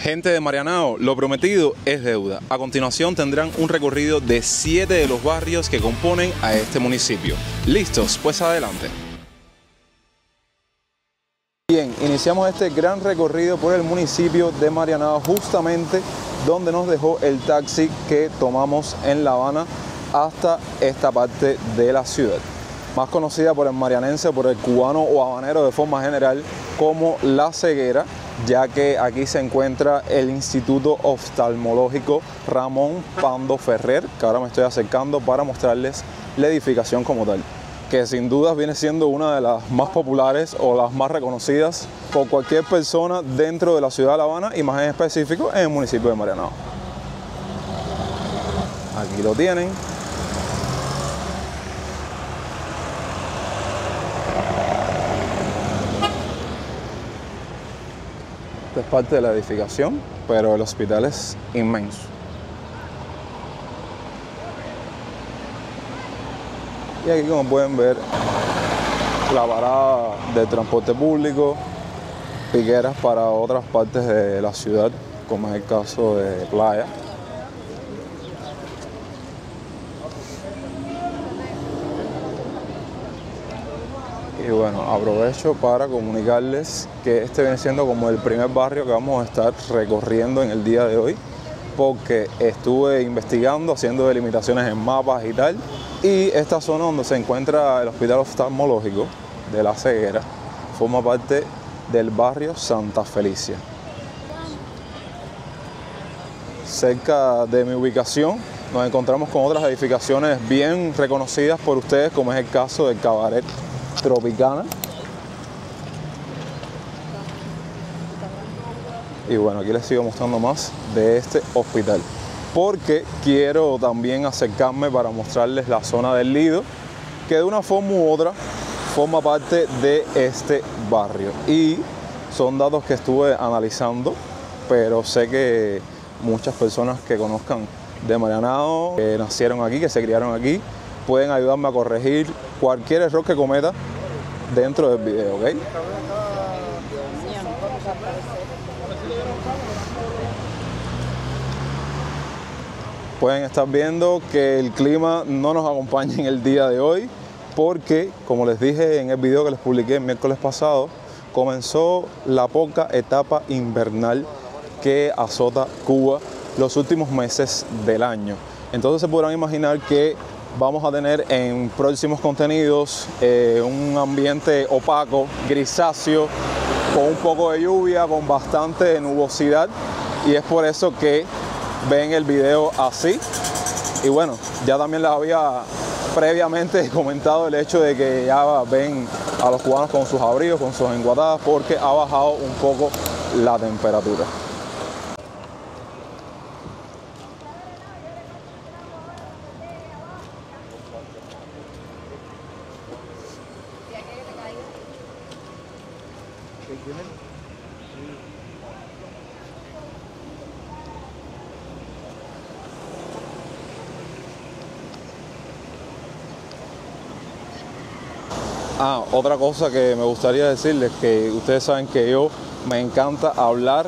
Gente de Marianao, lo prometido es deuda. A continuación tendrán un recorrido de 7 de los barrios que componen a este municipio. ¿Listos? Pues adelante. Bien, iniciamos este gran recorrido por el municipio de Marianao, justamente donde nos dejó el taxi que tomamos en La Habana hasta esta parte de la ciudad, más conocida por el marianense, por el cubano o habanero de forma general, como La Ceguera, ya que aquí se encuentra el Instituto Oftalmológico Ramón Pando Ferrer, que ahora me estoy acercando para mostrarles la edificación como tal, que sin dudas viene siendo una de las más populares o las más reconocidas por cualquier persona dentro de la ciudad de La Habana y más en específico en el municipio de Marianao. Aquí lo tienen. Esta es parte de la edificación, pero el hospital es inmenso. Y aquí, como pueden ver, la parada de transporte público, piqueras para otras partes de la ciudad, como es el caso de Playa. Y bueno, aprovecho para comunicarles que este viene siendo como el primer barrio que vamos a estar recorriendo en el día de hoy, porque estuve investigando, haciendo delimitaciones en mapas y tal, y esta zona donde se encuentra el Hospital Oftalmológico de La Ceguera forma parte del barrio Santa Felicia. Cerca de mi ubicación nos encontramos con otras edificaciones bien reconocidas por ustedes, como es el caso del Cabaret Tropicana. Y bueno, aquí les sigo mostrando más de este hospital, porque quiero también acercarme para mostrarles la zona del Lido, que de una forma u otra forma parte de este barrio. Y son datos que estuve analizando, pero sé que muchas personas que conozcan de Marianao, que nacieron aquí, que se criaron aquí, pueden ayudarme a corregir cualquier error que cometa dentro del video, ¿ok? Pueden estar viendo que el clima no nos acompaña en el día de hoy, porque, como les dije en el video que les publiqué el miércoles pasado, comenzó la poca etapa invernal que azota Cuba los últimos meses del año. Entonces se podrán imaginar que vamos a tener en próximos contenidos un ambiente opaco, grisáceo, con un poco de lluvia, con bastante nubosidad, y es por eso que ven el video así. Y bueno, ya también les había previamente comentado el hecho de que ya ven a los cubanos con sus abrigos, con sus enguatadas, porque ha bajado un poco la temperatura. Otra cosa que me gustaría decirles, que ustedes saben que yo me encanta hablar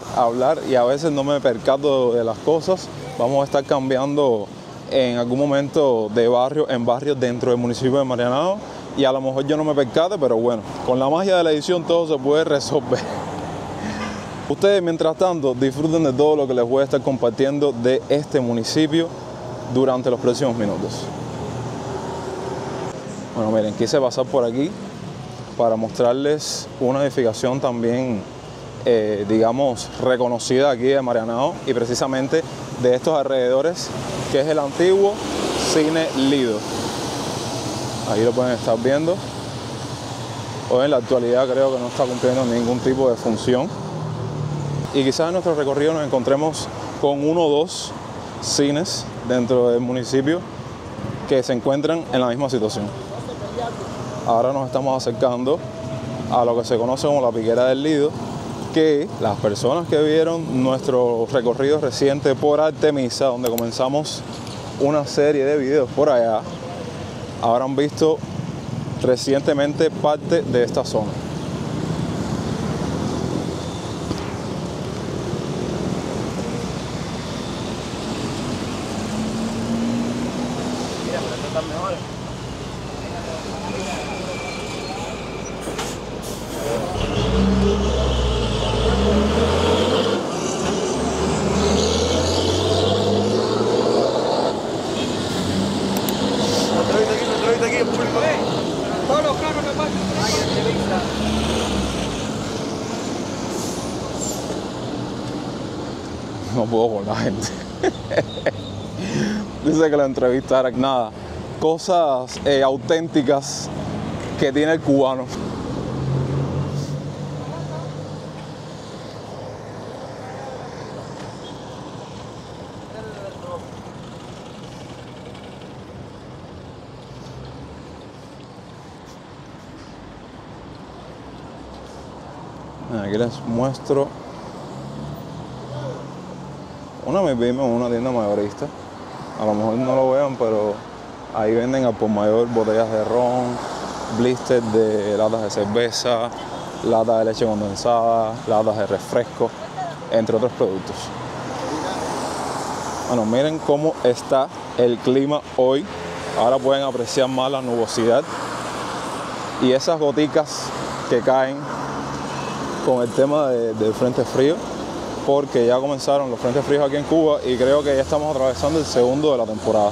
y a veces no me percato de las cosas. Vamos a estar cambiando en algún momento de barrio en barrio dentro del municipio de Marianao, y a lo mejor yo no me percate, pero bueno, con la magia de la edición todo se puede resolver. Ustedes, mientras tanto, disfruten de todo lo que les voy a estar compartiendo de este municipio durante los próximos minutos. Bueno, miren, quise pasar por aquí para mostrarles una edificación también, digamos, reconocida aquí de Marianao y precisamente de estos alrededores, que es el antiguo Cine Lido. Ahí lo pueden estar viendo. Hoy en la actualidad creo que no está cumpliendo ningún tipo de función. Y quizás en nuestro recorrido nos encontremos con uno o dos cines dentro del municipio que se encuentran en la misma situación. Ahora nos estamos acercando a lo que se conoce como la Piquera del Lido, que las personas que vieron nuestro recorrido reciente por Artemisa, donde comenzamos una serie de videos por allá, habrán visto recientemente parte de esta zona. están mejores. Entrevista aquí, público. Todos los carros me pasan. Hay entrevista. No puedo con la gente. Dice que la entrevista era nada. Cosas auténticas que tiene el cubano. Aquí les muestro una MIPYME, una tienda mayorista. A lo mejor no lo vean, pero ahí venden al por mayor botellas de ron, blister de latas de cerveza, latas de leche condensada, latas de refresco, entre otros productos. Bueno, miren cómo está el clima hoy. Ahora pueden apreciar más la nubosidad y esas goticas que caen con el tema del frente frío, porque ya comenzaron los frentes fríos aquí en Cuba y creo que ya estamos atravesando el segundo de la temporada.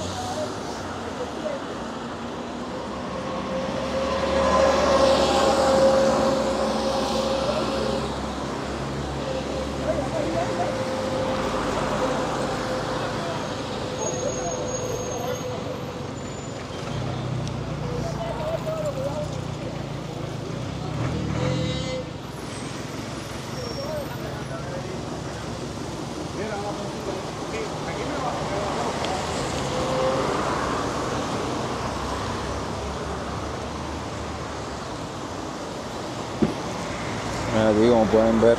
Aquí, como pueden ver,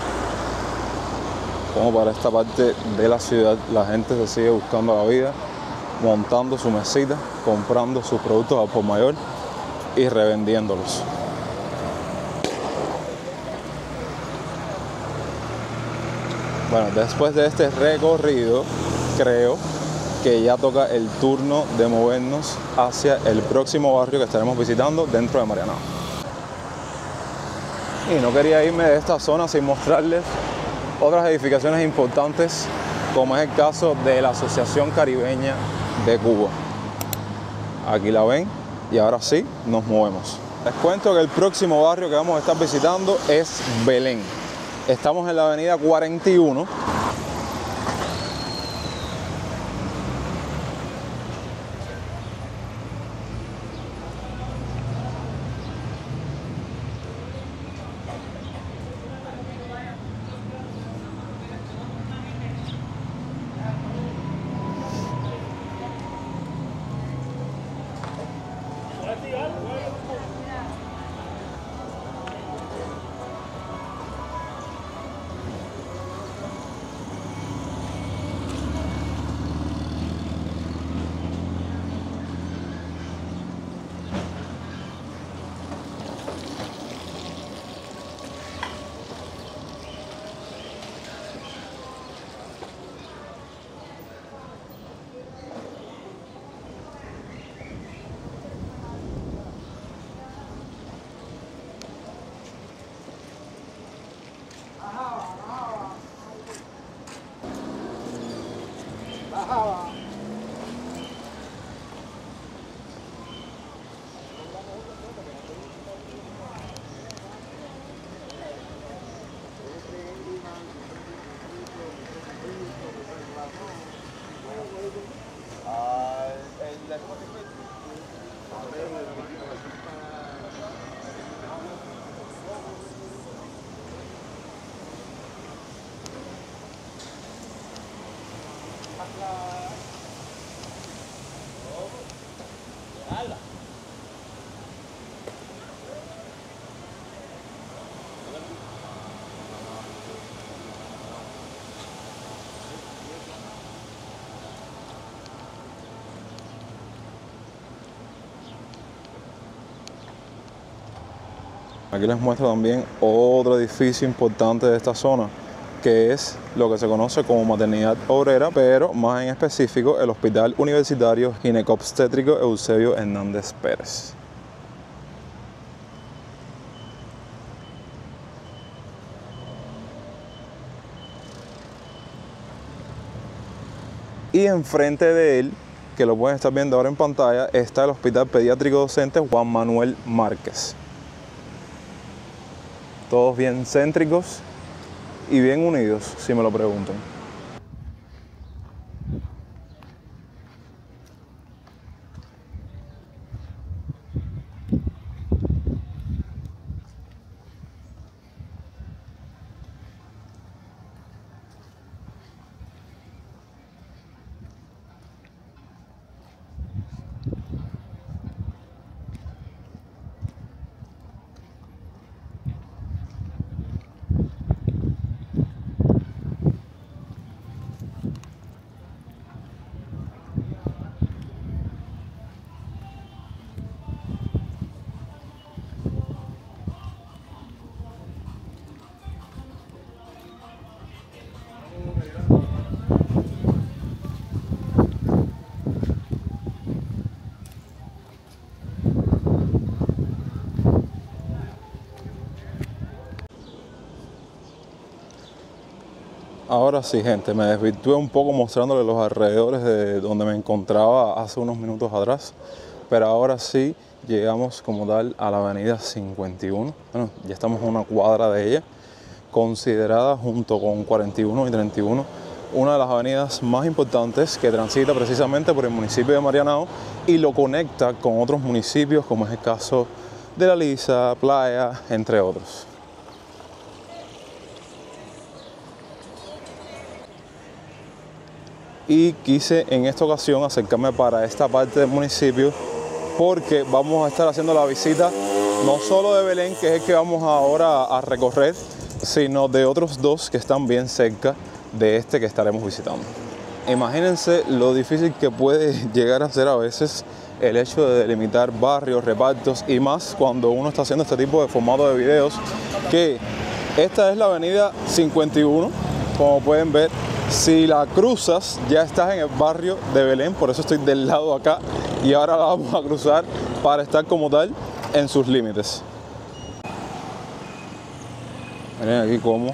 como para esta parte de la ciudad la gente se sigue buscando la vida, montando su mesita, comprando sus productos al por mayor y revendiéndolos. Bueno, después de este recorrido, creo que ya toca el turno de movernos hacia el próximo barrio que estaremos visitando dentro de Marianao. Y no quería irme de esta zona sin mostrarles otras edificaciones importantes, como es el caso de la Asociación Caribeña de Cuba. Aquí la ven y ahora sí nos movemos. Les cuento que el próximo barrio que vamos a estar visitando es Belén. Estamos en la avenida 41. Aquí les muestro también otro edificio importante de esta zona, que es lo que se conoce como maternidad obrera, pero más en específico el Hospital Universitario Ginecobstétrico Eusebio Hernández Pérez. Y enfrente de él, que lo pueden estar viendo ahora en pantalla, está el Hospital Pediátrico Docente Juan Manuel Márquez. Todos bien céntricos y bien unidos, si me lo preguntan. Ahora sí, gente, me desvirtué un poco mostrándoles los alrededores de donde me encontraba hace unos minutos atrás, pero ahora sí llegamos como tal a la avenida 51. Bueno, ya estamos a una cuadra de ella, considerada junto con 41 y 31 una de las avenidas más importantes que transita precisamente por el municipio de Marianao y lo conecta con otros municipios, como es el caso de La Lisa, Playa, entre otros. Y quise en esta ocasión acercarme para esta parte del municipio porque vamos a estar haciendo la visita no solo de Belén, que es el que vamos ahora a recorrer, sino de otros dos que están bien cerca de este que estaremos visitando. Imagínense lo difícil que puede llegar a ser a veces el hecho de delimitar barrios, repartos y más cuando uno está haciendo este tipo de formato de videos, que esta es la avenida 51, como pueden ver. Si la cruzas, ya estás en el barrio de Belén, por eso estoy del lado acá y ahora la vamos a cruzar para estar como tal en sus límites. Miren aquí cómo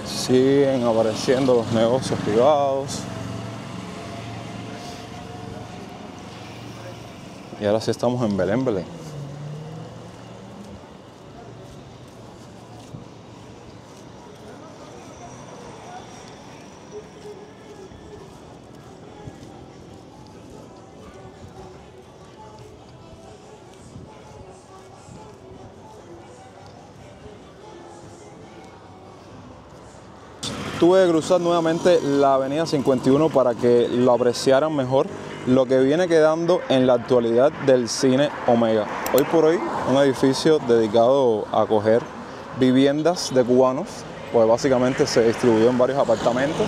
siguen apareciendo los negocios privados. Y ahora sí estamos en Belén, Belén. Tuve que cruzar nuevamente la avenida 51 para que lo apreciaran mejor lo que viene quedando en la actualidad del Cine Omega. Hoy por hoy un edificio dedicado a acoger viviendas de cubanos, pues básicamente se distribuyó en varios apartamentos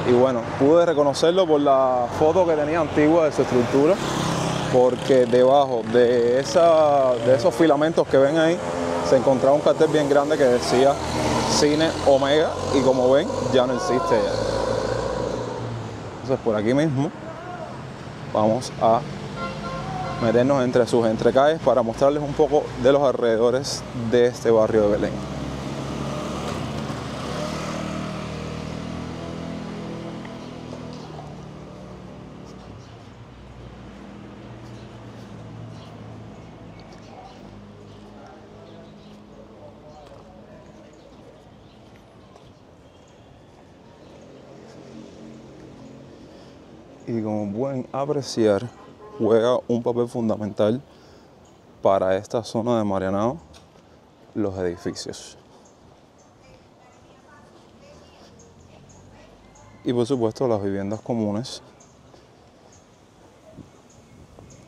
y bueno, pude reconocerlo por la foto que tenía antigua de su estructura, porque debajo de esos filamentos que ven ahí se encontraba un cartel bien grande que decía Cine Omega y como ven ya no existe ya. Entonces por aquí mismo vamos a meternos entre sus entrecalles para mostrarles un poco de los alrededores de este barrio de Belén. Y como pueden apreciar, juega un papel fundamental para esta zona de Marianao, los edificios. Y por supuesto las viviendas comunes,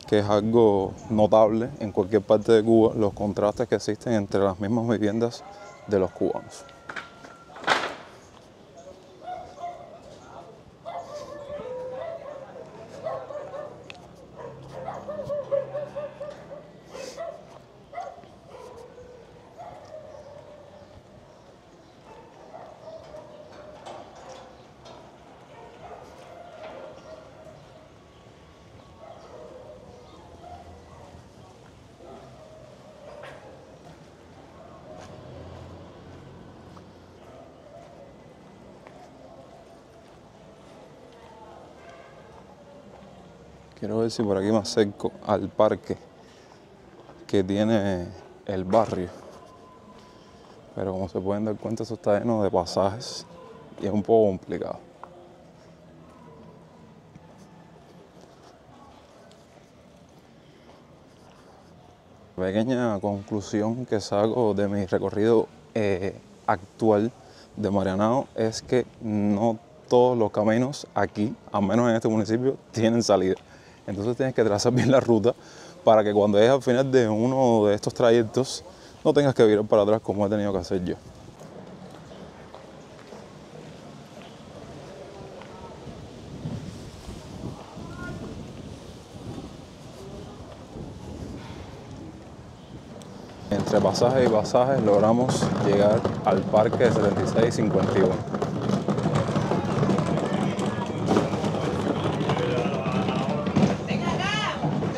que es algo notable en cualquier parte de Cuba, los contrastes que existen entre las mismas viviendas de los cubanos. Quiero ver si por aquí me acerco al parque que tiene el barrio. Pero como se pueden dar cuenta, eso está lleno de pasajes y es un poco complicado. Pequeña conclusión que saco de mi recorrido actual de Marianao es que no todos los caminos aquí, al menos en este municipio, tienen salida. Entonces tienes que trazar bien la ruta para que cuando llegues al final de uno de estos trayectos no tengas que virar para atrás como he tenido que hacer yo. Entre pasajes y pasajes logramos llegar al parque de 76 y 51.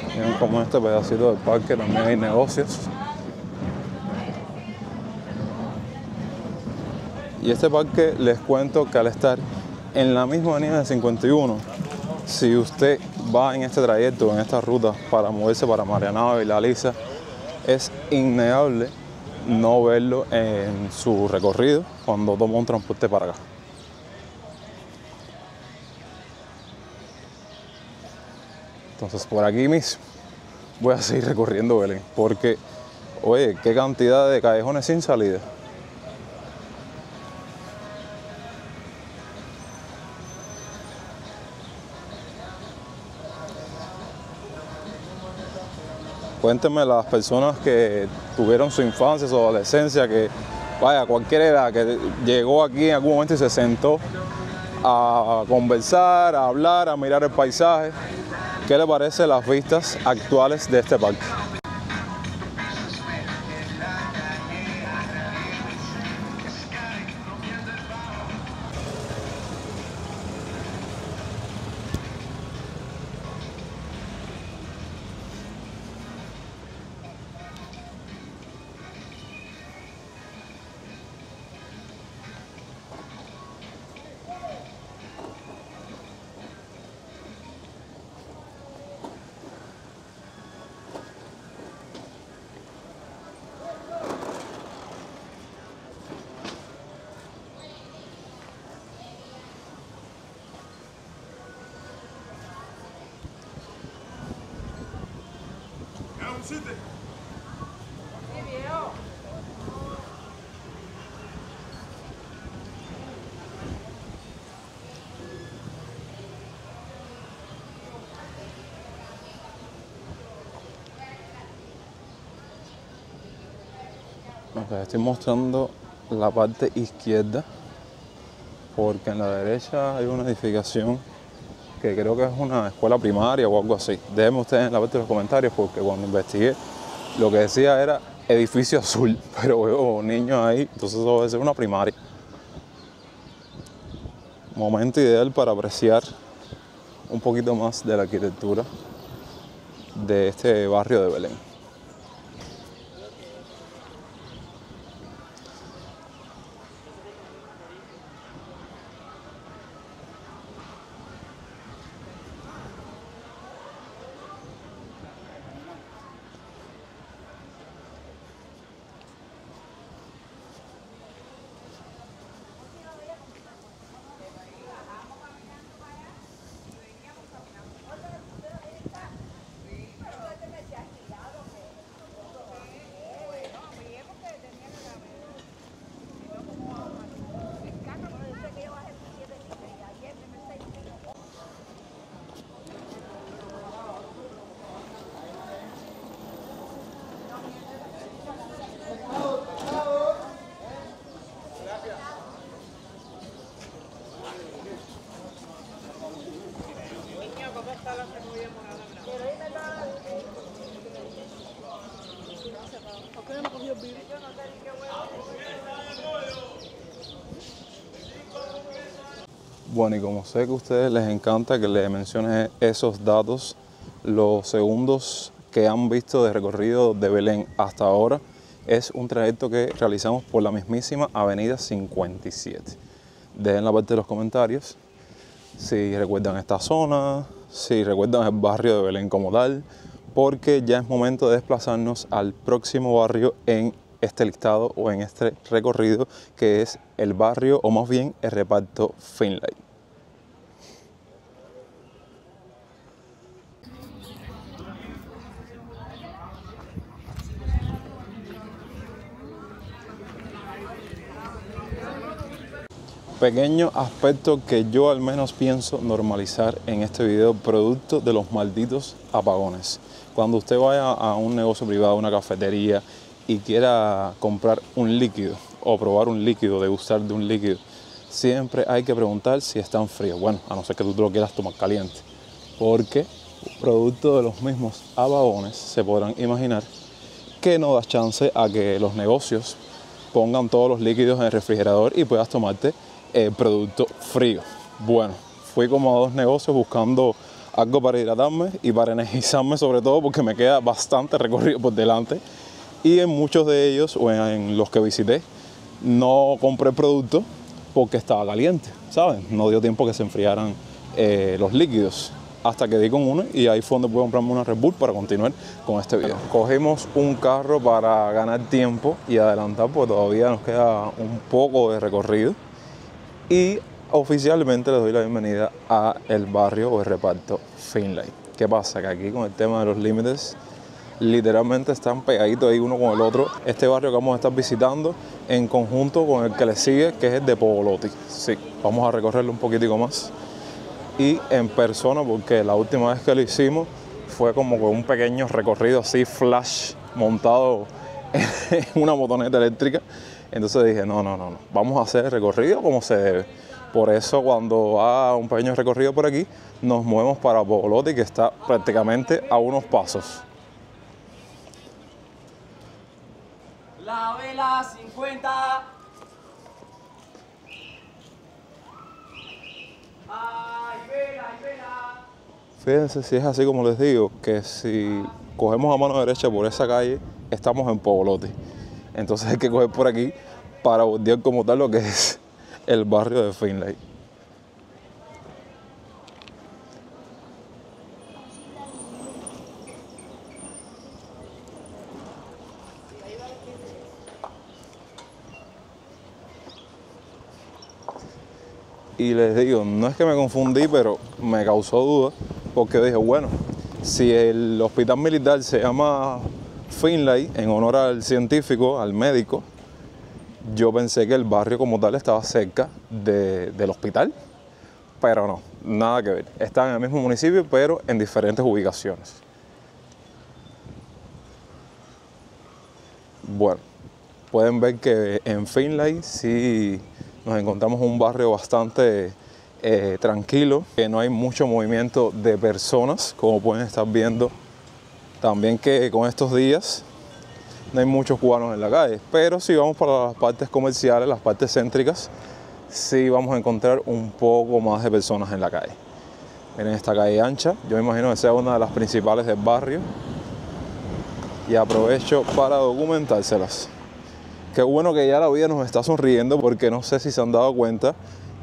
Miren como en este pedacito del parque también hay negocios. Y este parque les cuento que al estar en la misma avenida de 51, si usted va en este trayecto, en esta ruta para moverse para Marianao y La Lisa, es innegable no verlo en su recorrido cuando toma un transporte para acá. Entonces por aquí mismo voy a seguir recorriendo Belén, porque, oye, qué cantidad de callejones sin salida. Cuéntenme las personas que tuvieron su infancia, su adolescencia, que vaya, cualquier edad, que llegó aquí en algún momento y se sentó a conversar, a hablar, a mirar el paisaje. ¿Qué le parece las vistas actuales de este parque? Okay, estoy mostrando la parte izquierda porque en la derecha hay una edificación que creo que es una escuela primaria o algo así. Déjenme ustedes en la parte de los comentarios porque cuando investigué lo que decía era edificio azul, pero veo niños ahí, entonces eso debe ser una primaria. Momento ideal para apreciar un poquito más de la arquitectura de este barrio de Belén. Bueno, y como sé que a ustedes les encanta que les mencione esos datos, los segundos que han visto de recorrido de Belén hasta ahora es un trayecto que realizamos por la mismísima avenida 57. Dejen la parte de los comentarios si recuerdan esta zona, si recuerdan el barrio de Belén como tal, porque ya es momento de desplazarnos al próximo barrio en este listado o en este recorrido, que es el barrio, o más bien el reparto Finlay. Pequeño aspecto que yo al menos pienso normalizar en este video, producto de los malditos apagones. Cuando usted vaya a un negocio privado, una cafetería, y quiera comprar un líquido o probar un líquido, degustar de un líquido, siempre hay que preguntar si están fríos. Bueno, a no ser que tú te lo quieras tomar caliente, porque producto de los mismos apagones se podrán imaginar que no da chance a que los negocios pongan todos los líquidos en el refrigerador y puedas tomarte el producto frío. Bueno, fui como a 2 negocios buscando algo para hidratarme y para energizarme, sobre todo porque me queda bastante recorrido por delante, y en muchos de ellos, o en los que visité, no compré el producto porque estaba caliente, ¿saben? No dio tiempo que se enfriaran los líquidos, hasta que di con uno y ahí fue donde pude comprarme una Red Bull para continuar con este video. Cogimos un carro para ganar tiempo y adelantar, porque todavía nos queda un poco de recorrido, y oficialmente les doy la bienvenida a el barrio o el reparto Finlay. ¿Qué pasa? Que aquí con el tema de los límites literalmente están pegaditos ahí uno con el otro. Este barrio que vamos a estar visitando en conjunto con el que le sigue, que es el de Pogolotti. Sí, vamos a recorrerlo un poquitico más y en persona, porque la última vez que lo hicimos fue como con un pequeño recorrido así flash montado en una motoneta eléctrica. Entonces dije, no, vamos a hacer el recorrido como se debe. Por eso cuando haga un pequeño recorrido por aquí, nos movemos para Pogolotti, que está prácticamente a unos pasos. La vela 50. Ay, vela. Fíjense si es así como les digo, que si cogemos a mano derecha por esa calle, estamos en Pogolotti. Entonces hay que coger por aquí para bordear como tal lo que es el barrio de Finlay. Y les digo, no es que me confundí, pero me causó duda, porque dije, bueno, si el hospital militar se llama Finlay en honor al científico, al médico, yo pensé que el barrio como tal estaba cerca del hospital, pero no, nada que ver. Están en el mismo municipio, pero en diferentes ubicaciones. Bueno, pueden ver que en Finlay sí nos encontramos un barrio bastante tranquilo, que no hay mucho movimiento de personas, como pueden estar viendo también, que con estos días no hay muchos cubanos en la calle, pero si vamos para las partes comerciales, las partes céntricas, sí vamos a encontrar un poco más de personas en la calle. Miren esta calle ancha, yo me imagino que sea una de las principales del barrio, y aprovecho para documentárselas. Qué bueno que ya la vida nos está sonriendo, porque no sé si se han dado cuenta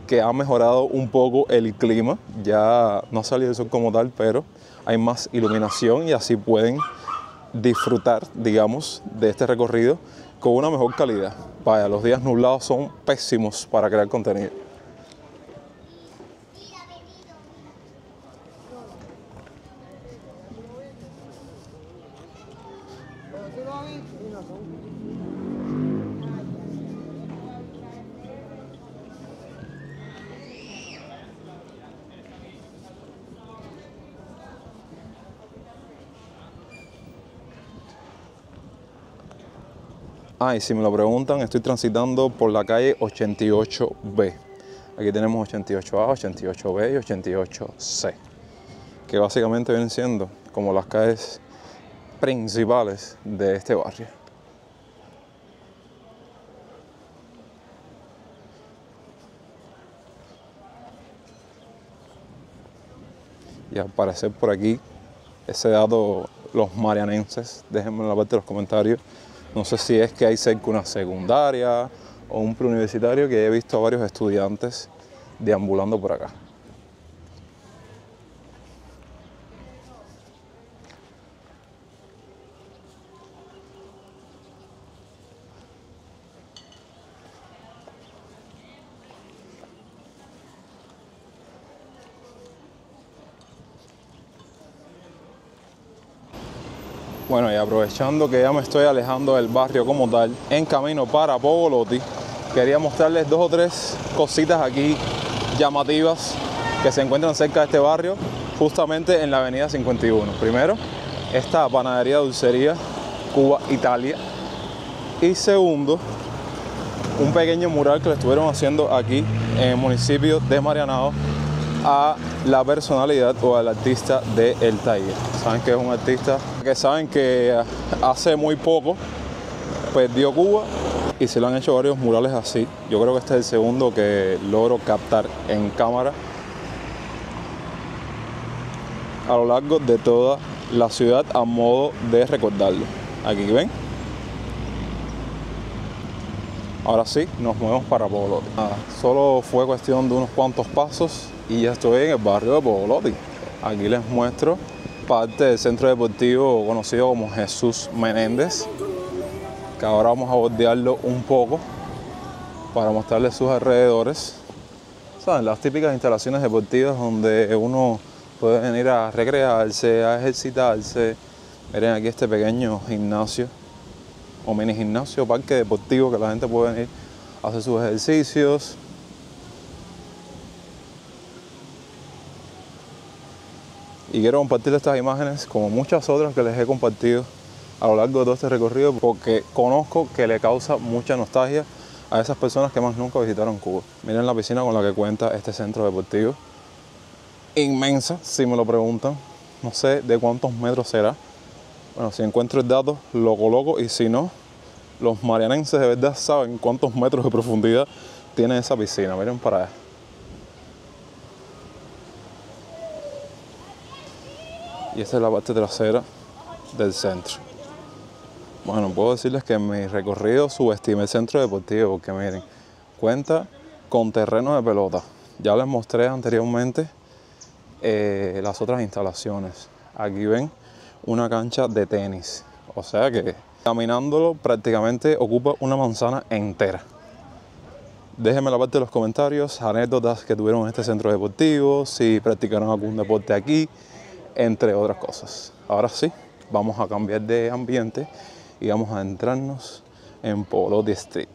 que ha mejorado un poco el clima. Ya no ha salido el sol como tal, pero hay más iluminación y así pueden disfrutar, digamos, de este recorrido con una mejor calidad. Vaya, los días nublados son pésimos para crear contenido. Y si me lo preguntan, estoy transitando por la calle 88B. Aquí tenemos 88A, 88B y 88C, que básicamente vienen siendo como las calles principales de este barrio. Y al parecer por aquí, ese dato los marianenses, déjenme en la parte de los comentarios. No sé si es que hay cerca una secundaria o un preuniversitario, que he visto a varios estudiantes deambulando por acá. Bueno, y aprovechando que ya me estoy alejando del barrio como tal, en camino para Pogolotti, quería mostrarles 2 o 3 cositas aquí llamativas que se encuentran cerca de este barrio, justamente en la avenida 51. Primero, esta panadería dulcería Cuba Italia. Y segundo, un pequeño mural que le estuvieron haciendo aquí en el municipio de Marianao a la personalidad o al artista de El Taller. Saben que es un artista que saben que hace muy poco perdió Cuba y se le han hecho varios murales así. Yo creo que este es el segundo que logro captar en cámara a lo largo de toda la ciudad a modo de recordarlo. Aquí ven. Ahora sí, nos movemos para Pogolotti. Solo fue cuestión de unos cuantos pasos y ya estoy en el barrio de Pogolotti. Aquí les muestro parte del centro deportivo conocido como Jesús Menéndez, que ahora vamos a bordearlo un poco para mostrarles sus alrededores. ¿Saben? Las típicas instalaciones deportivas donde uno puede venir a recrearse, a ejercitarse. Miren aquí este pequeño gimnasio o mini gimnasio, parque deportivo que la gente puede venir a hacer sus ejercicios. Y quiero compartir estas imágenes como muchas otras que les he compartido a lo largo de todo este recorrido porque conozco que le causa mucha nostalgia a esas personas que más nunca visitaron Cuba. Miren la piscina con la que cuenta este centro deportivo. Inmensa, si me lo preguntan. No sé de cuántos metros será. Bueno, si encuentro el dato, lo coloco y si no, los marianenses de verdad saben cuántos metros de profundidad tiene esa piscina. Miren para allá. Y esta es la parte trasera del centro. Bueno, puedo decirles que en mi recorrido subestimé el centro deportivo porque miren, cuenta con terreno de pelota. Ya les mostré anteriormente las otras instalaciones. Aquí ven una cancha de tenis, o sea que caminándolo prácticamente ocupa una manzana entera. Déjenme en la parte de los comentarios anécdotas que tuvieron en este centro deportivo, si practicaron algún deporte aquí, entre otras cosas. Ahora sí, vamos a cambiar de ambiente y vamos a entrarnos en Pogolotti Street.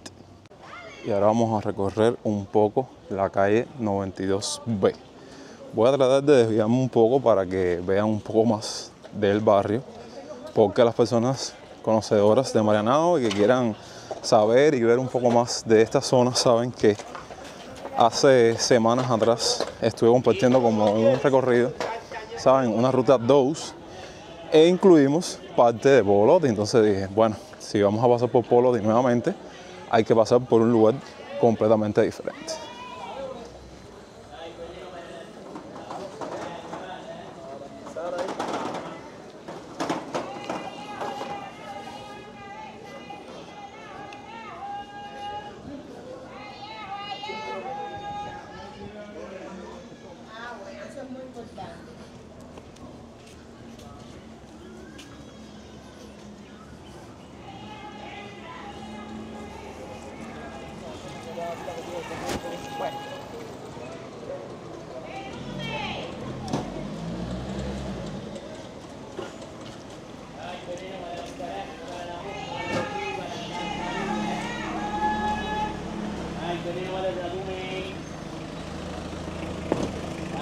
Y ahora vamos a recorrer un poco la calle 92B. Voy a tratar de desviarme un poco para que vean un poco más del barrio, porque las personas conocedoras de Marianao y que quieran saber y ver un poco más de esta zona saben que hace semanas atrás estuve compartiendo como un recorrido, saben, una ruta 2 e incluimos parte de Pogolotti. Entonces dije, bueno, si vamos a pasar por Pogolotti nuevamente, hay que pasar por un lugar completamente diferente.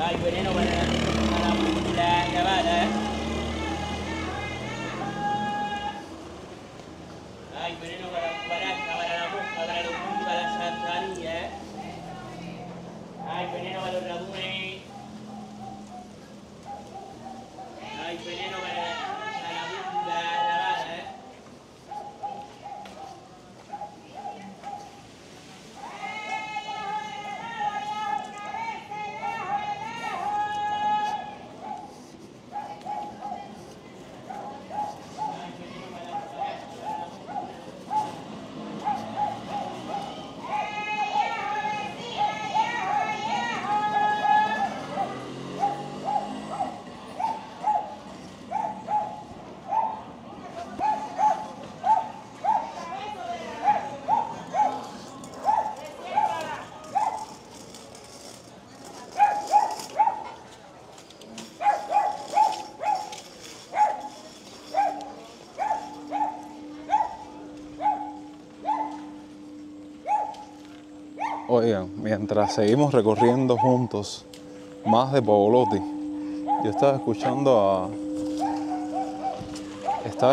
Hay veneno para la llamada, ¿eh? Hay veneno para la mosca, para los puntos, para la santanía, ¿eh? Hay veneno para los rabunes. Hay veneno para la mosca, la llamada, ¿eh? Oigan, mientras seguimos recorriendo juntos más de Pavolotti, yo estaba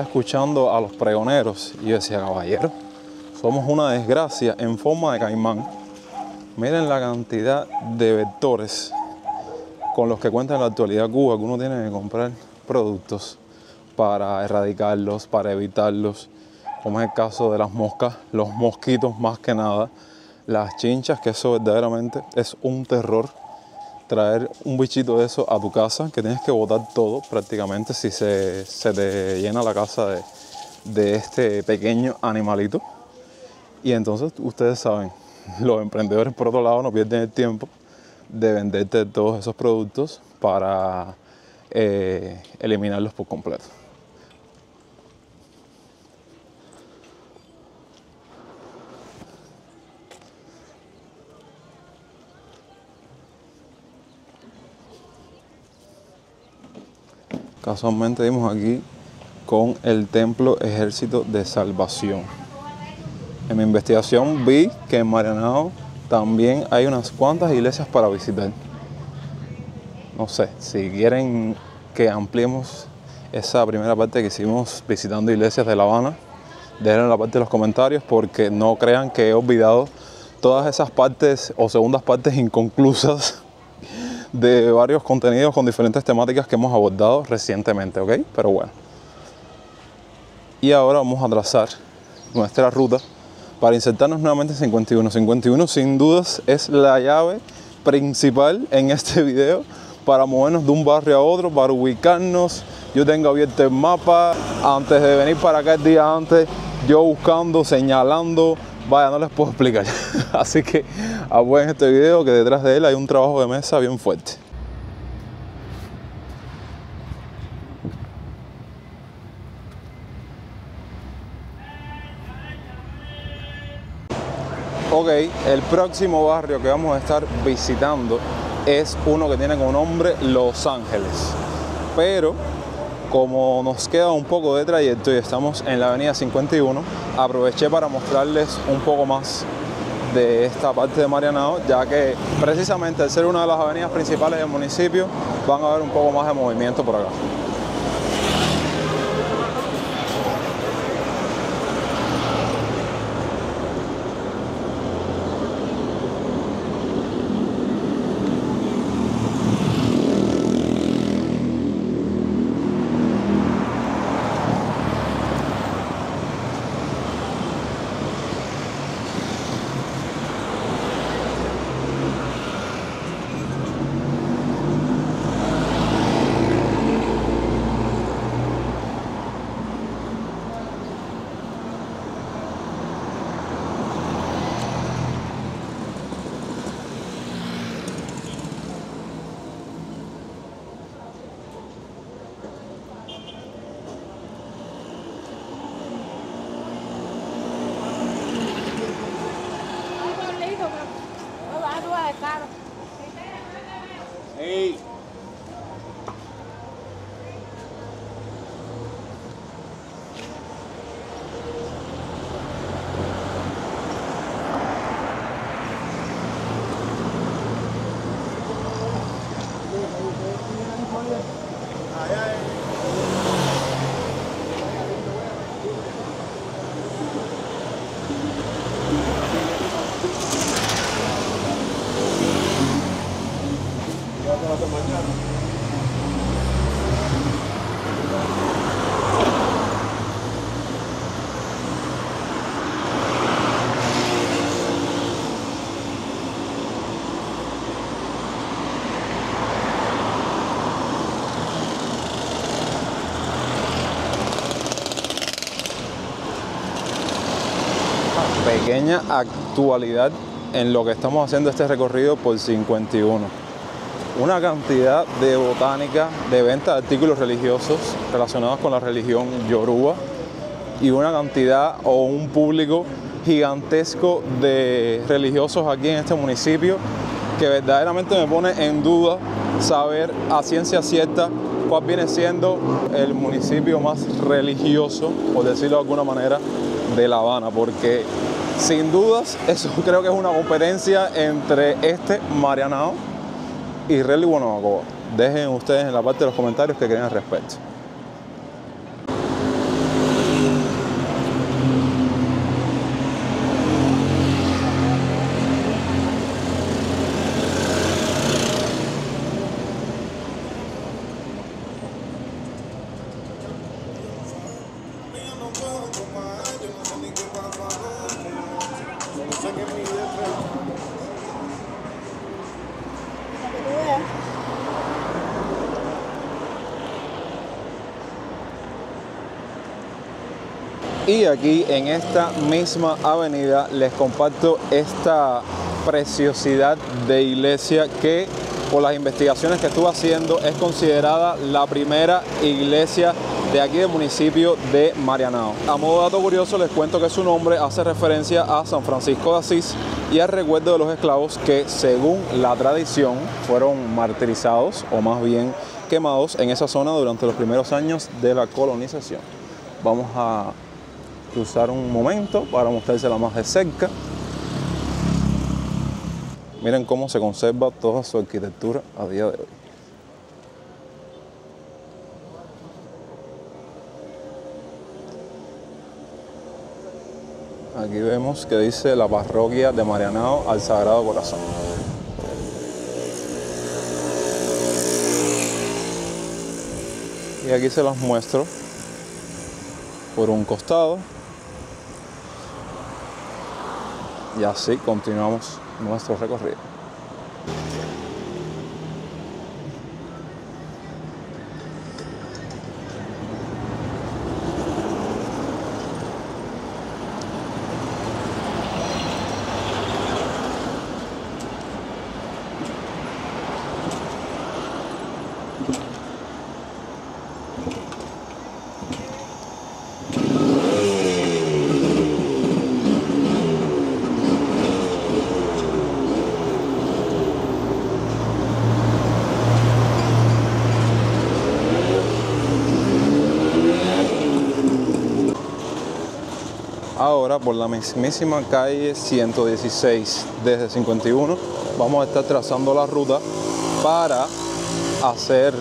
escuchando a los pregoneros y yo decía, caballero, somos una desgracia en forma de caimán. Miren la cantidad de vectores con los que cuenta en la actualidad Cuba, que uno tiene que comprar productos para erradicarlos, para evitarlos, como es el caso de las moscas, los mosquitos más que nada, las chinchas, que eso verdaderamente es un terror. Traer un bichito de eso a tu casa, que tienes que botar todo prácticamente si se te llena la casa de este pequeño animalito. Y entonces ustedes saben, los emprendedores por otro lado no pierden el tiempo de venderte todos esos productos para eliminarlos por completo. Casualmente vimos aquí con el Templo Ejército de Salvación. En mi investigación vi que en Marianao también hay unas cuantas iglesias para visitar. No sé, si quieren que ampliemos esa primera parte que hicimos visitando iglesias de La Habana, déjenlo en la parte de los comentarios, porque no crean que he olvidado todas esas partes o segundas partes inconclusas de varios contenidos con diferentes temáticas que hemos abordado recientemente, ¿ok? Pero bueno. Y ahora vamos a trazar nuestra ruta para insertarnos nuevamente en 51. 51 sin dudas es la llave principal en este video para movernos de un barrio a otro, para ubicarnos. Yo tengo abierto el mapa antes de venir para acá el día antes, yo buscando, señalando. Vaya, no les puedo explicar. Así que apoyen este video, que detrás de él hay un trabajo de mesa bien fuerte. Ok, el próximo barrio que vamos a estar visitando es uno que tiene como nombre Los Ángeles. Pero como nos queda un poco de trayecto y estamos en la avenida 51, aproveché para mostrarles un poco más de esta parte de Marianao, ya que precisamente al ser una de las avenidas principales del municipio, van a ver un poco más de movimiento por acá. Hey. Pequeña actualidad en lo que estamos haciendo este recorrido por 51. Una cantidad de botánica, de venta de artículos religiosos relacionados con la religión yoruba y una cantidad o un público gigantesco de religiosos aquí en este municipio que verdaderamente me pone en duda saber a ciencia cierta cuál viene siendo el municipio más religioso, por decirlo de alguna manera, de La Habana, porque Sin dudas, eso creo que es una competencia entre Marianao y Rally Guanabacoa. Dejen ustedes en la parte de los comentarios qué creen al respecto. Y aquí en esta misma avenida les comparto esta preciosidad de iglesia que por las investigaciones que estuve haciendo es considerada la primera iglesia de aquí del municipio de Marianao. A modo de dato curioso les cuento que su nombre hace referencia a San Francisco de Asís y al recuerdo de los esclavos que según la tradición fueron martirizados o más bien quemados en esa zona durante los primeros años de la colonización. Vamos a cruzar un momento para mostrársela más de cerca. Miren cómo se conserva toda su arquitectura a día de hoy. Aquí vemos que dice la parroquia de Marianao al Sagrado Corazón. Y aquí se las muestro por un costado. Y así continuamos nuestro recorrido. Ahora por la mismísima calle 116 desde 51 vamos a estar trazando la ruta para hacer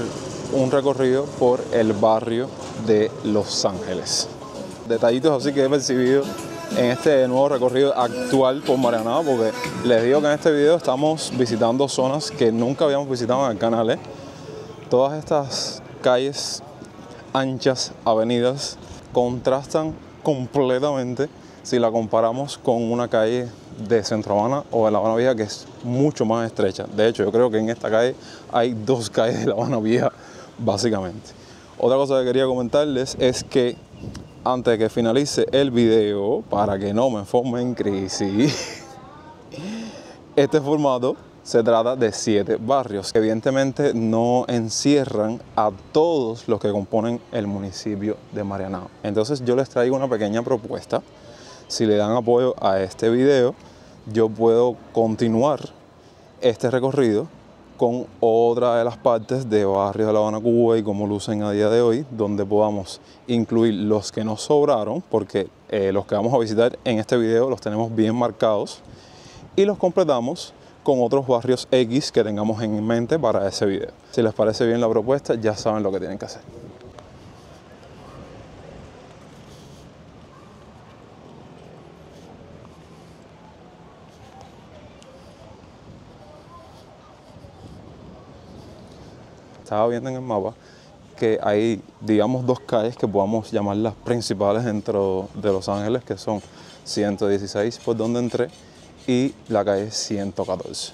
un recorrido por el barrio de Los Ángeles. Detallitos así que he percibido en este nuevo recorrido actual por Marianao, porque les digo que en este video estamos visitando zonas que nunca habíamos visitado en el canal. Todas estas calles anchas, avenidas, contrastan completamente si la comparamos con una calle de Centro Habana o de La Habana Vieja, que es mucho más estrecha. De hecho, yo creo que en esta calle hay dos calles de La Habana Vieja, básicamente. Otra cosa que quería comentarles es que antes de que finalice el video, para que no me forme en crisis, este formato se trata de 7 barrios que evidentemente no encierran a todos los que componen el municipio de Marianao. Entonces yo les traigo una pequeña propuesta. Si le dan apoyo a este video, yo puedo continuar este recorrido con otra de las partes de barrios de La Habana, Cuba y cómo lucen a día de hoy, donde podamos incluir los que nos sobraron, porque los que vamos a visitar en este video los tenemos bien marcados, y los completamos con otros barrios X que tengamos en mente para ese video. Si les parece bien la propuesta, ya saben lo que tienen que hacer. Estaba viendo en el mapa que hay, digamos, 2 calles que podamos llamar las principales dentro de Los Ángeles, que son 116 por donde entré y la calle 114.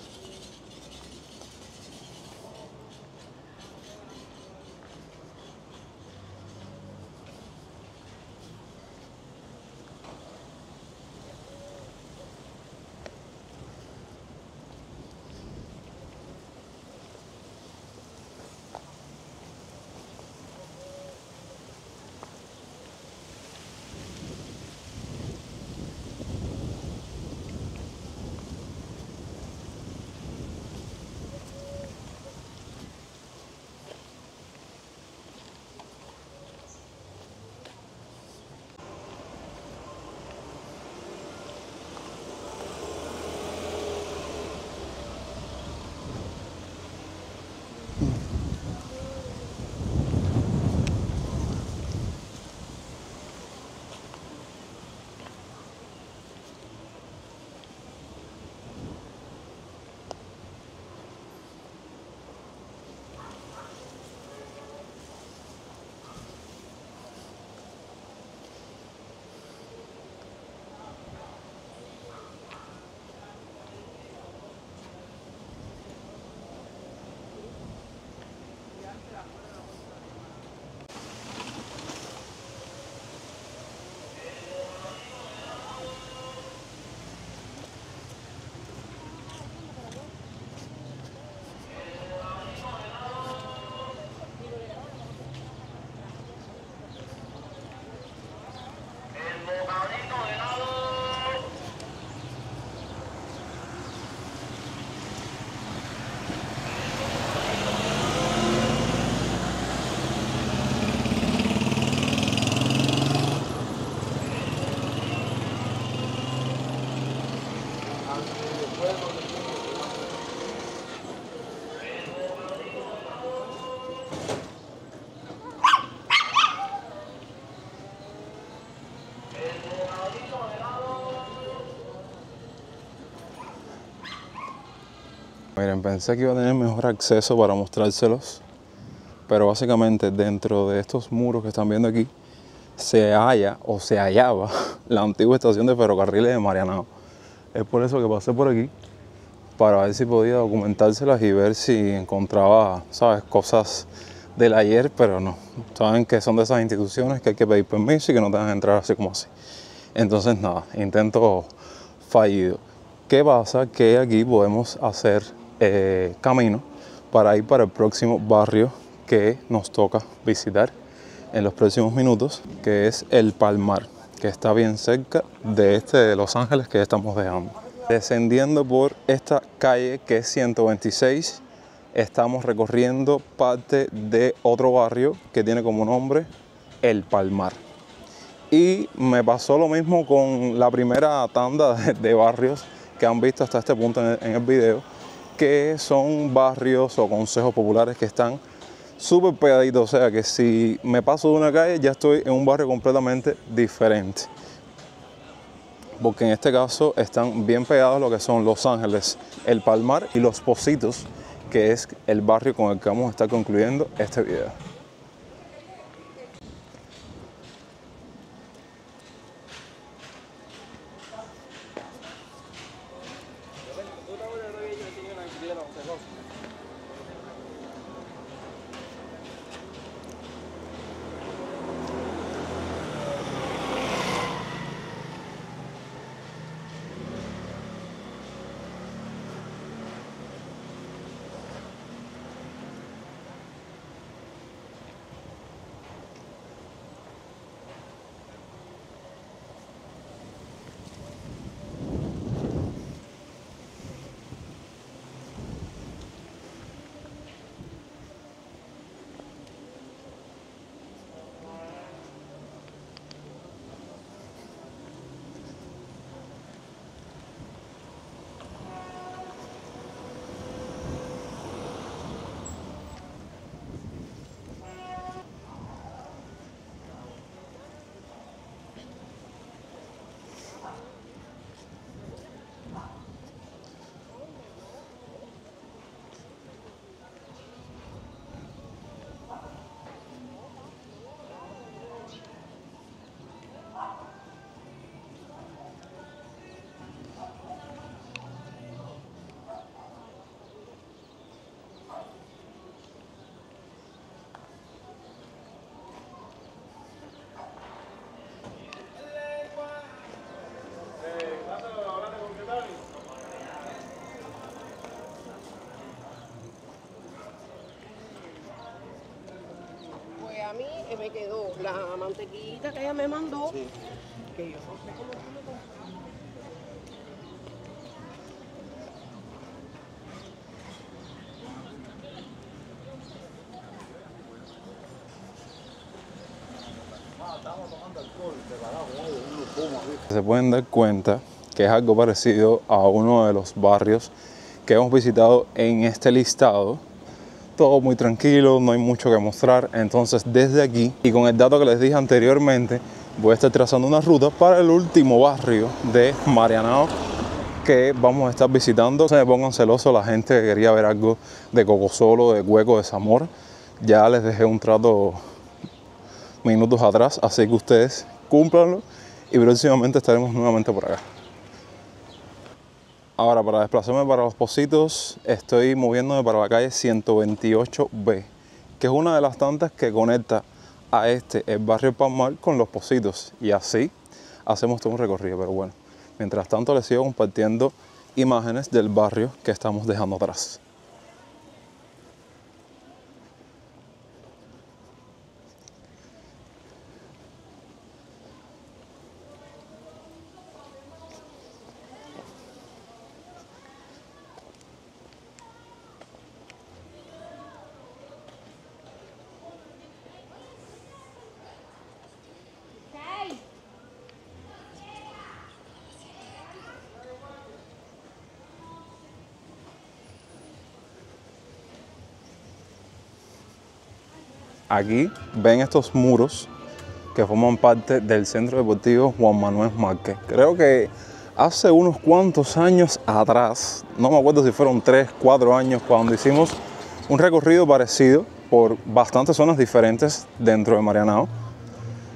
Miren, pensé que iba a tener mejor acceso para mostrárselos, pero básicamente dentro de estos muros que están viendo aquí se halla o se hallaba la antigua estación de ferrocarriles de Marianao. Es por eso que pasé por aquí, para ver si podía documentárselas y ver si encontraba, ¿sabes?, cosas del ayer, pero no. Saben que son de esas instituciones que hay que pedir permiso y que no te dejan entrar así como así. Entonces nada, intento fallido. ¿Qué pasa? Que aquí podemos hacer camino para ir para el próximo barrio que nos toca visitar en los próximos minutos, que es el Palmar, que está bien cerca de este de Los Ángeles que estamos dejando. Descendiendo por esta calle que es 126, estamos recorriendo parte de otro barrio que tiene como nombre el Palmar. Y me pasó lo mismo con la primera tanda de barrios que han visto hasta este punto en el video, que son barrios o consejos populares que están súper pegaditos. O sea que si me paso de una calle ya estoy en un barrio completamente diferente. Porque en este caso están bien pegados lo que son Los Ángeles, el Palmar y Los Pocitos, que es el barrio con el que vamos a estar concluyendo este video. A mí me quedó la mantequillita que ella me mandó, sí, que yo no sé cómo tú me compraste. Se pueden dar cuenta que es algo parecido a uno de los barrios que hemos visitado en este listado, todo muy tranquilo, no hay mucho que mostrar. Entonces desde aquí y con el dato que les dije anteriormente, voy a estar trazando una ruta para el último barrio de Marianao que vamos a estar visitando. No se me pongan celosos la gente que quería ver algo de Cocosolo, de Hueco, de Zamora. Ya les dejé un trato minutos atrás, así que ustedes cúmplanlo y próximamente estaremos nuevamente por acá. Ahora, para desplazarme para Los Pocitos, estoy moviéndome para la calle 128B, que es una de las tantas que conecta a el barrio Palmar con Los Pocitos, y así hacemos todo un recorrido. Pero bueno, mientras tanto les sigo compartiendo imágenes del barrio que estamos dejando atrás. Aquí ven estos muros que forman parte del Centro Deportivo Juan Manuel Márquez. Creo que hace unos cuantos años atrás, no me acuerdo si fueron 3, 4 años, cuando hicimos un recorrido parecido por bastantes zonas diferentes dentro de Marianao,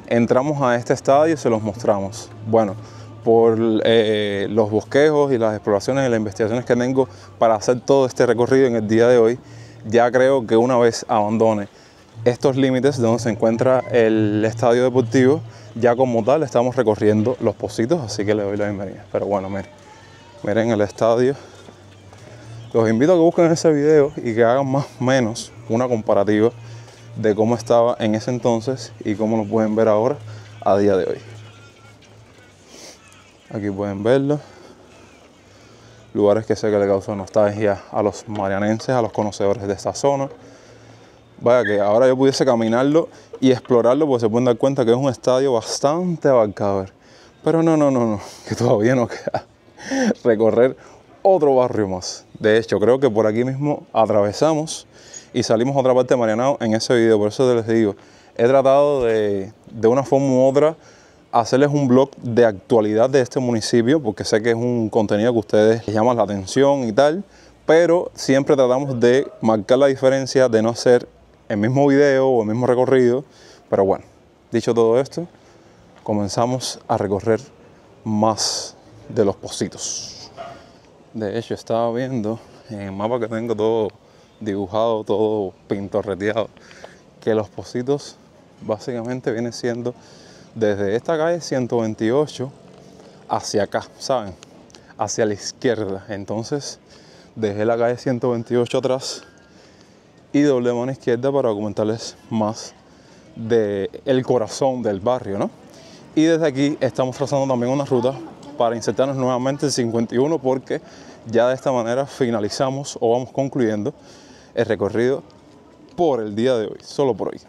entramos a este estadio y se los mostramos. Bueno, por los bosquejos y las exploraciones y las investigaciones que tengo para hacer todo este recorrido en el día de hoy, ya creo que una vez abandone estos límites donde se encuentra el estadio deportivo, ya como tal estamos recorriendo Los Pocitos, así que le doy la bienvenida. Pero bueno, miren el estadio. Los invito a que busquen ese video y que hagan más o menos una comparativa de cómo estaba en ese entonces y cómo lo pueden ver ahora a día de hoy. Aquí pueden verlo. Lugares que sé que le causan nostalgia a los marianenses, a los conocedores de esta zona. Vaya que ahora yo pudiese caminarlo y explorarlo, porque se pueden dar cuenta que es un estadio bastante abarcador. Pero no, que todavía nos queda recorrer otro barrio más. De hecho, creo que por aquí mismo atravesamos y salimos a otra parte de Marianao en ese video. Por eso les digo, he tratado de una forma u otra hacerles un blog de actualidad de este municipio, porque sé que es un contenido que a ustedes les llama la atención y tal, pero siempre tratamos de marcar la diferencia de no hacer el mismo video o el mismo recorrido. Pero bueno, dicho todo esto, comenzamos a recorrer más de Los Pocitos. De hecho, estaba viendo en el mapa que tengo todo dibujado, todo pintorreteado, que Los Pocitos básicamente viene siendo desde esta calle 128 hacia acá, ¿saben? Hacia la izquierda. Entonces, dejé la calle 128 atrás y doblé mano izquierda para comentarles más del corazón del barrio, ¿no? Y desde aquí estamos trazando también una ruta para insertarnos nuevamente en 51, porque ya de esta manera finalizamos o vamos concluyendo el recorrido por el día de hoy, solo por hoy.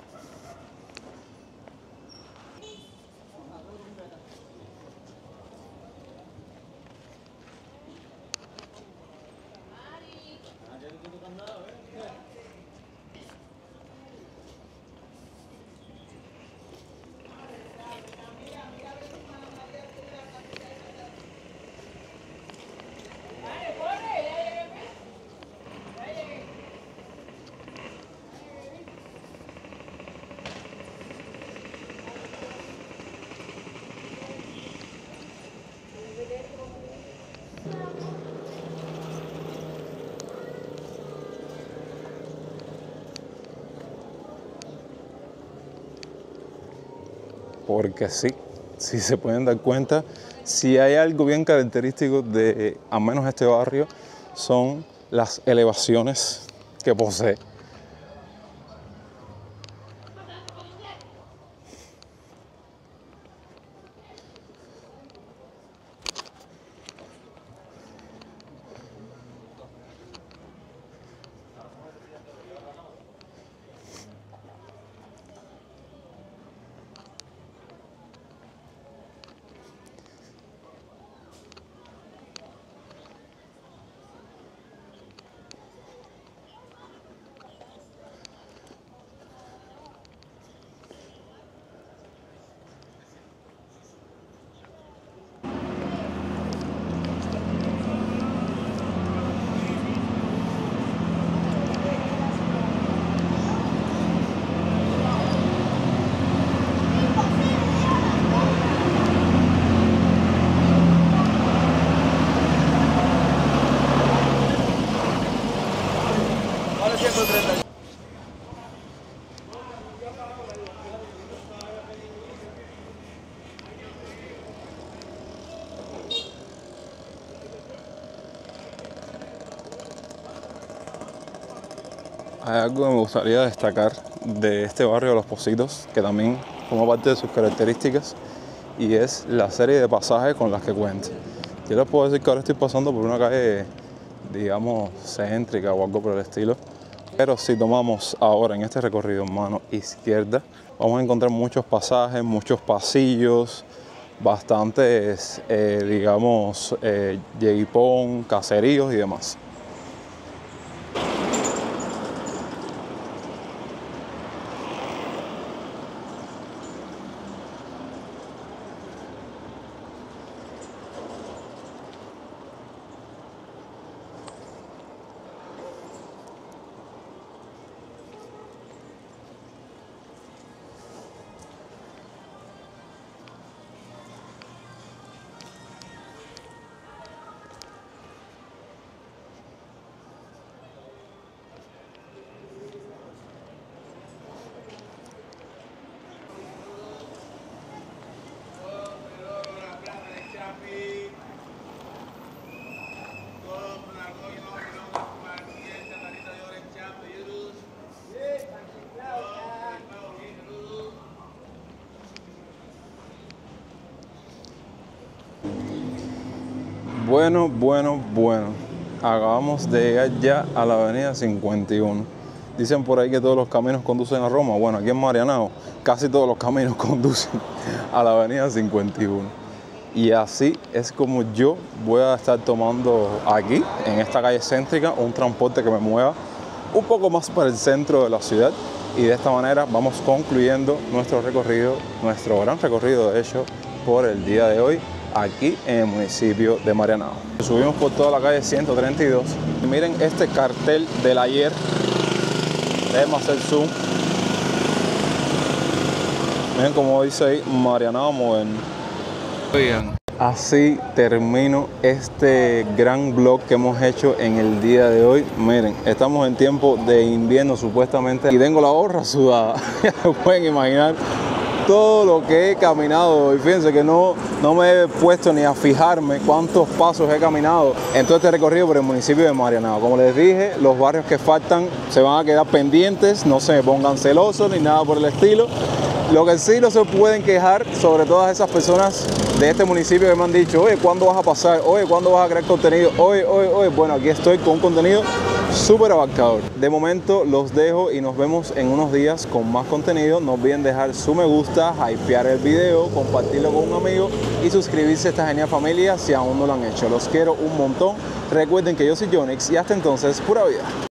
Porque sí, si se pueden dar cuenta, si hay algo bien característico de al menos este barrio, son las elevaciones que posee. 130. Hay algo que me gustaría destacar de este barrio de Los Pocitos, que también forma parte de sus características, y es la serie de pasajes con las que cuenta. Yo les puedo decir que ahora estoy pasando por una calle, digamos, céntrica o algo por el estilo, pero si tomamos ahora en este recorrido en mano izquierda, vamos a encontrar muchos pasajes, muchos pasillos, bastantes, digamos, yeguipón, caseríos y demás. Bueno. Acabamos de llegar ya a la avenida 51. Dicen por ahí que todos los caminos conducen a Roma. Bueno, aquí en Marianao casi todos los caminos conducen a la avenida 51. Y así es como yo voy a estar tomando aquí, en esta calle céntrica, un transporte que me mueva un poco más para el centro de la ciudad. Y de esta manera vamos concluyendo nuestro recorrido, nuestro gran recorrido de hecho, por el día de hoy, aquí en el municipio de Marianao. Subimos por toda la calle 132 y miren este cartel del ayer. Déjenme hacer zoom. Miren como dice ahí, Marianao moderno. Oigan, así termino este gran vlog que hemos hecho en el día de hoy. Miren, estamos en tiempo de invierno supuestamente y tengo la gorra sudada. Ya lo pueden imaginar todo lo que he caminado hoy. Fíjense que no me he puesto ni a fijarme cuántos pasos he caminado en todo este recorrido por el municipio de Marianao. Como les dije, los barrios que faltan se van a quedar pendientes, no se me pongan celosos ni nada por el estilo. Lo que sí no se pueden quejar sobre todas esas personas de este municipio que me han dicho, oye, ¿cuándo vas a pasar? Oye, ¿cuándo vas a crear contenido? Oye. Bueno, aquí estoy con un contenido súper abarcador. De momento los dejo y nos vemos en unos días con más contenido. No olviden dejar su me gusta, hypear el video, compartirlo con un amigo y suscribirse a esta genial familia si aún no lo han hecho. Los quiero un montón. Recuerden que yo soy Jonix y hasta entonces, pura vida.